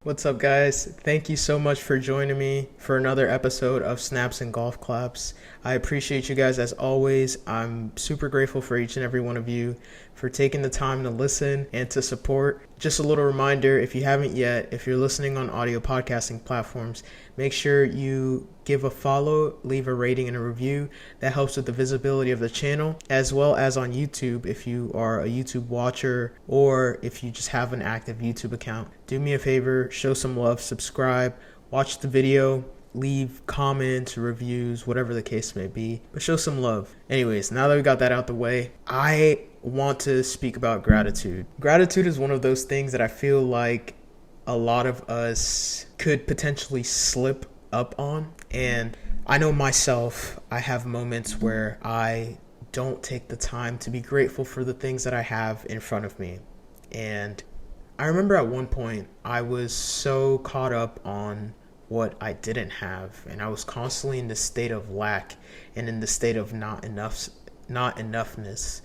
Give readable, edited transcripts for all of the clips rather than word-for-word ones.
What's up, guys? Thank you so much for joining me for another episode of Snaps and Golf Claps. I appreciate you guys as always. I'm super grateful for each and every one of you for taking the time to listen and to support. Just a little reminder, if you haven't yet, if you're listening on audio podcasting platforms, make sure you give a follow, leave a rating and a review. That helps with the visibility of the channel, as well as on YouTube if you are a YouTube watcher or if you just have an active YouTube account. Do me a favor, show some love, subscribe, watch the video, leave comments, reviews, whatever the case may be, but show some love. Anyways, now that we got that out the way, I want to speak about gratitude. Gratitude is one of those things that I feel like a lot of us could potentially slip up on. And I know myself, I have moments where I don't take the time to be grateful for the things that I have in front of me. And I remember at one point, I was so caught up on what I didn't have, and I was constantly in this state of lack and in the state of not enoughness,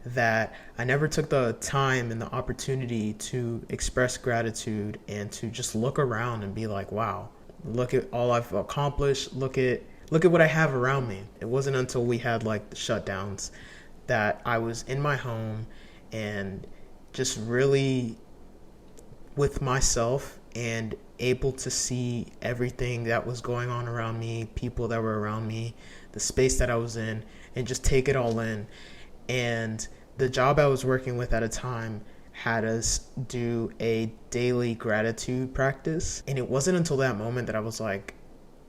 that I never took the time and the opportunity to express gratitude and to just look around and be like, wow, look at all I've accomplished. Look at what I have around me. It wasn't until we had like the shutdowns that I was in my home and just really with myself and able to see everything that was going on around me, people that were around me, the space that I was in, and just take it all in. And the job I was working with at a time had us do a daily gratitude practice. And it wasn't until that moment that I was like,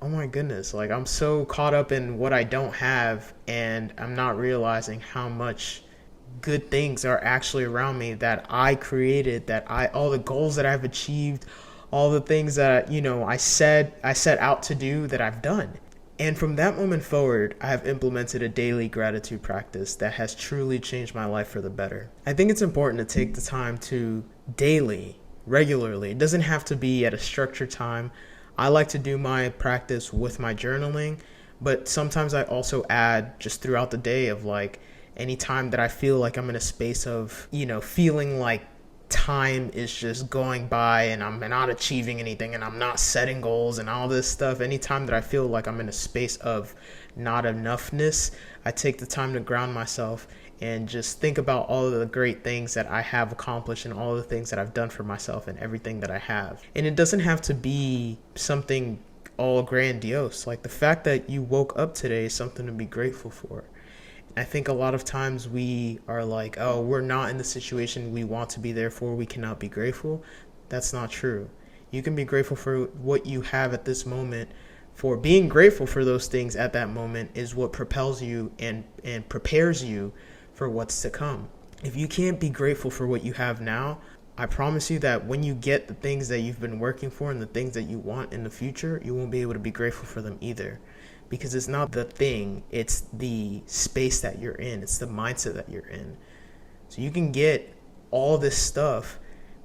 oh my goodness, like I'm so caught up in what I don't have, and I'm not realizing how much good things are actually around me that I created, all the goals that I've achieved, all the things that, I set out to do that I've done. And from that moment forward, I have implemented a daily gratitude practice that has truly changed my life for the better. I think it's important to take the time to daily, regularly. It doesn't have to be at a structured time. I like to do my practice with my journaling, but sometimes I also add just throughout the day of like any time that I feel like I'm in a space of, feeling like time is just going by and I'm not achieving anything and I'm not setting goals and all this stuff. Anytime that I feel like I'm in a space of not enoughness, I take the time to ground myself and just think about all of the great things that I have accomplished and all the things that I've done for myself and everything that I have. And it doesn't have to be something all grandiose. Like the fact that you woke up today is something to be grateful for. I think a lot of times we are like, oh, we're not in the situation we want to be, therefore we cannot be grateful. That's not true. You can be grateful for what you have at this moment. For being grateful for those things at that moment is what propels you and prepares you for what's to come. If you can't be grateful for what you have now, I promise you that when you get the things that you've been working for and the things that you want in the future, you won't be able to be grateful for them either. Because it's not the thing, it's the space that you're in. It's the mindset that you're in. So you can get all this stuff,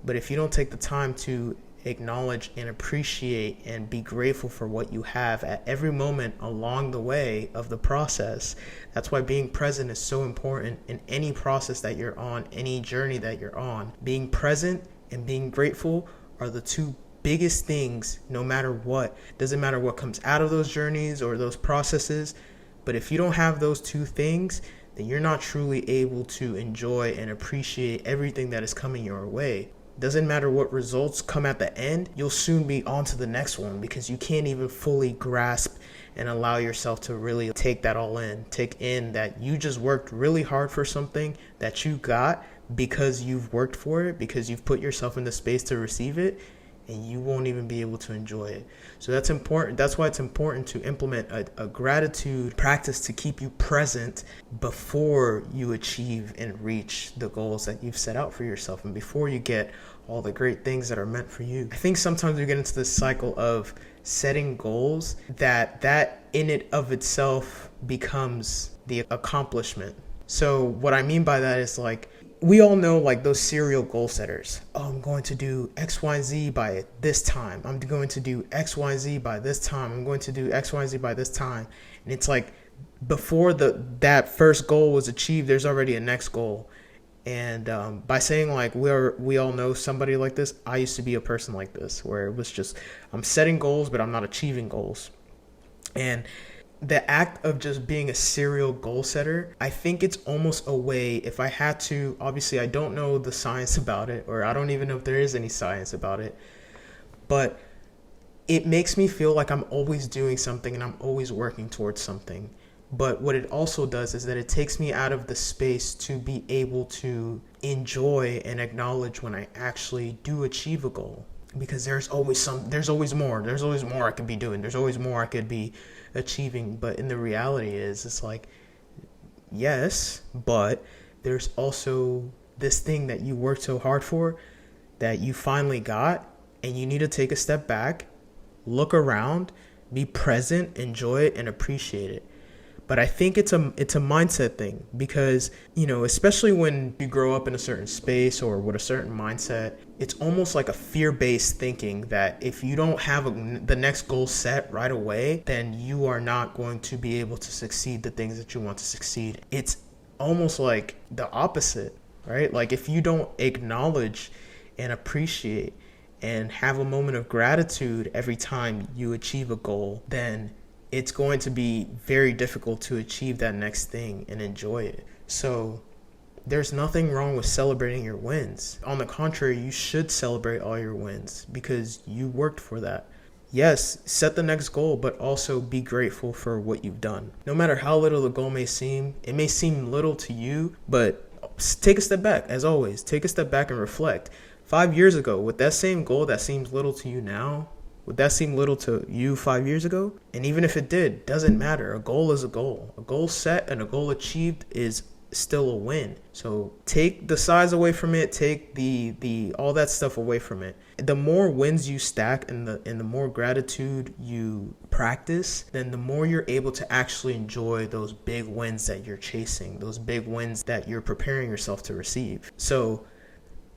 but if you don't take the time to acknowledge and appreciate and be grateful for what you have at every moment along the way of the process, that's why being present is so important in any process that you're on, any journey that you're on. Being present and being grateful are the two biggest things, no matter what. Doesn't matter what comes out of those journeys or those processes, but if you don't have those two things, then you're not truly able to enjoy and appreciate everything that is coming your way. Doesn't matter what results come at the end, you'll soon be on to the next one because you can't even fully grasp and allow yourself to really take that all in. Take in that you just worked really hard for something that you got because you've worked for it, because you've put yourself in the space to receive it, and you won't even be able to enjoy it. So that's important. That's why it's important to implement a gratitude practice to keep you present before you achieve and reach the goals that you've set out for yourself and before you get all the great things that are meant for you. I think sometimes we get into this cycle of setting goals that in it of itself becomes the accomplishment. So what I mean by that is like, we all know like those serial goal setters. Oh, I'm going to do X, Y, Z by this time. I'm going to do X, Y, Z by this time. I'm going to do X, Y, Z by this time. And it's like before that first goal was achieved, there's already a next goal. And by saying like we all know somebody like this, I used to be a person like this, where it was just I'm setting goals, but I'm not achieving goals. And the act of just being a serial goal setter, I think it's almost a way, if I had to, obviously I don't know the science about it, or I don't even know if there is any science about it, but it makes me feel like I'm always doing something and I'm always working towards something. But what it also does is that it takes me out of the space to be able to enjoy and acknowledge when I actually do achieve a goal. Because there's always more I could be doing. There's always more I could be achieving. But in the reality it's like, yes, but there's also this thing that you worked so hard for that you finally got, and you need to take a step back, look around, be present, enjoy it, and appreciate it. But I think it's a mindset thing, because, especially when you grow up in a certain space or with a certain mindset, it's almost like a fear-based thinking that if you don't have the next goal set right away, then you are not going to be able to succeed the things that you want to succeed. It's almost like the opposite, right? Like if you don't acknowledge and appreciate and have a moment of gratitude every time you achieve a goal, then it's going to be very difficult to achieve that next thing and enjoy it. So there's nothing wrong with celebrating your wins. On the contrary, you should celebrate all your wins because you worked for that. Yes, set the next goal, but also be grateful for what you've done. No matter how little the goal may seem, it may seem little to you, but take a step back. As always, take a step back and reflect. 5 years ago, with that same goal that seems little to you now, would that seem little to you 5 years ago? And even if it did, doesn't matter. A goal is a goal. A goal set and a goal achieved is still a win. So take the size away from it. Take the all that stuff away from it. The more wins you stack and the more gratitude you practice, then the more you're able to actually enjoy those big wins that you're chasing, those big wins that you're preparing yourself to receive. So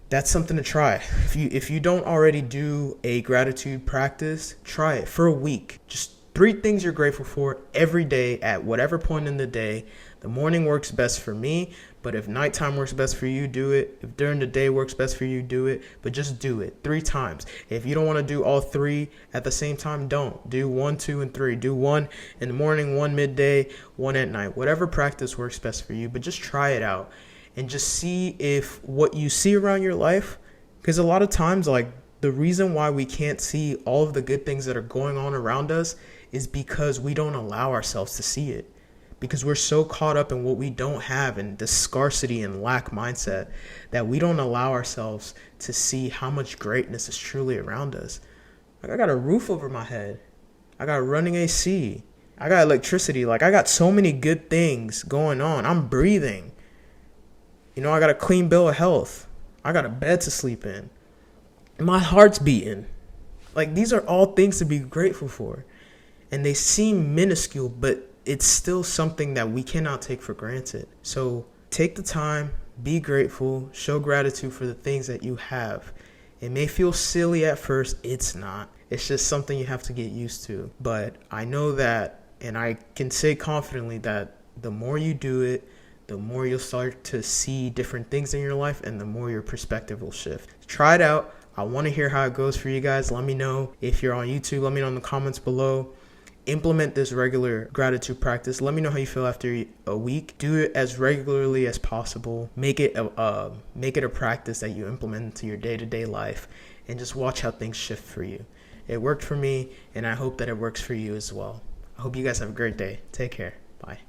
that's something to try. If you don't already do a gratitude practice, try it for a week. Just 3 things you're grateful for every day at whatever point in the day. The morning works best for me, but if nighttime works best for you, do it. If during the day works best for you, do it. But just do it 3 times. If you don't want to do all 3 at the same time, don't. Do 1, 2, and 3. Do 1 in the morning, 1 midday, 1 at night. Whatever practice works best for you, but just try it out. And just see if what you see around your life, because a lot of times, like, the reason why we can't see all of the good things that are going on around us is because we don't allow ourselves to see it. Because we're so caught up in what we don't have and the scarcity and lack mindset that we don't allow ourselves to see how much greatness is truly around us. Like, I got a roof over my head. I got running AC. I got electricity. Like, I got so many good things going on. I'm breathing. I got a clean bill of health. I got a bed to sleep in. My heart's beating. Like, these are all things to be grateful for. And they seem minuscule, but it's still something that we cannot take for granted. So take the time, be grateful, show gratitude for the things that you have. It may feel silly at first. It's not. It's just something you have to get used to. But I know that, and I can say confidently that the more you do it, the more you'll start to see different things in your life, and the more your perspective will shift. Try it out. I want to hear how it goes for you guys. Let me know. If you're on YouTube, let me know in the comments below. Implement this regular gratitude practice. Let me know how you feel after a week. Do it as regularly as possible. Make it a practice that you implement into your day-to-day life, and just watch how things shift for you. It worked for me, and I hope that it works for you as well. I hope you guys have a great day. Take care. Bye.